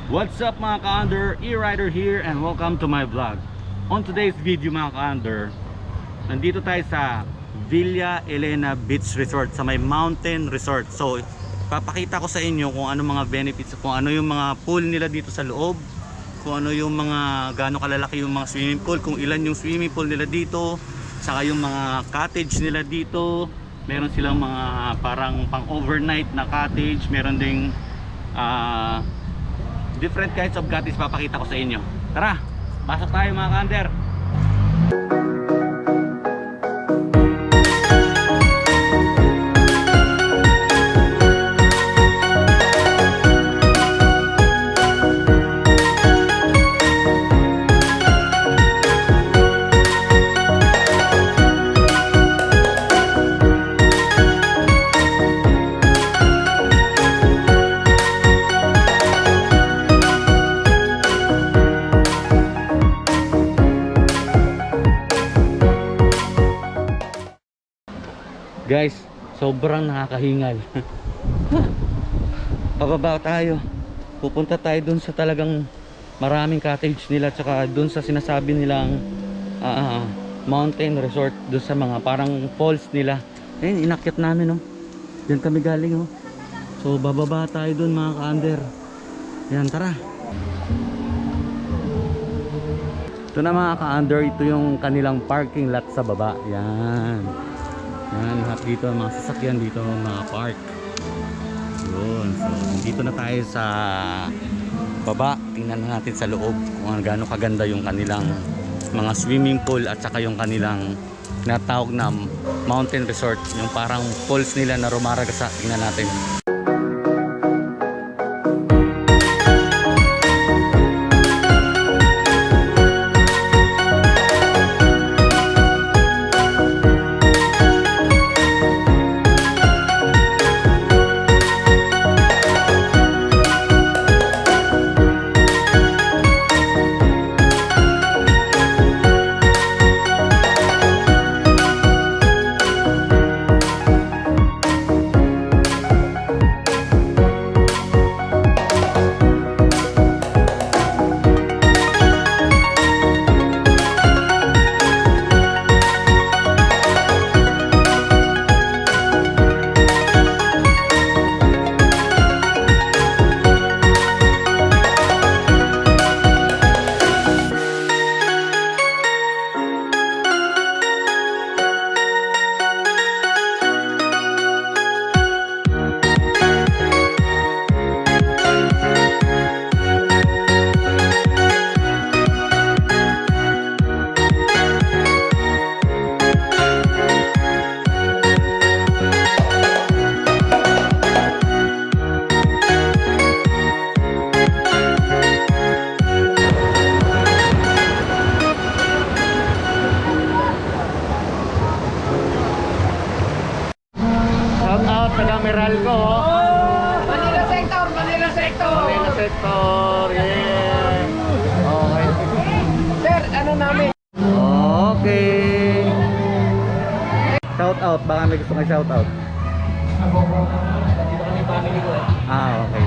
What's up mga ka-under, E-Rider here and welcome to my vlog. On today's video mga ka-under, nandito tayo sa Villa Elena Beach Resort, sa may mountain resort. So papakita ko sa inyo kung ano mga benefits, kung ano yung mga pool nila dito sa loob, kung ano yung mga gaano kalalaki yung mga swimming pool, kung ilan yung swimming pool nila dito, saka yung mga cottage nila dito. Meron silang mga parang pang overnight na cottage, meron ding different kinds of cottage papakita ko sa inyo. Tara, pasok tayo mga ka-under. Guys, sobrang nakakahingal. Pababa tayo. Pupunta tayo dun sa talagang maraming cottage nila, tsaka dun sa sinasabi nilang mountain resort, dun sa mga parang falls nila. Ayun, inakyat namin, oh. Diyan kami galing, oh. So bababa tayo dun mga ka-under. Yan, tara. Ito na mga ka-under, ito yung kanilang parking lot sa baba. Yan. Yan, lahat dito, mga sasakyan dito, mga park. Yun, so dito na tayo sa baba. Tingnan natin sa loob kung gaano kaganda yung kanilang mga swimming pool at saka yung kanilang natawag na mountain resort, yung parang falls nila na rumaragasa. Tingnan natin. Meralco, oh. Manila sector, Manila sector. Manila sector, yeah. Okay. Sir, ano namin? Okay. Shout out, baka may gusto kang shout out. Ako, dito kami family ko eh. Okay.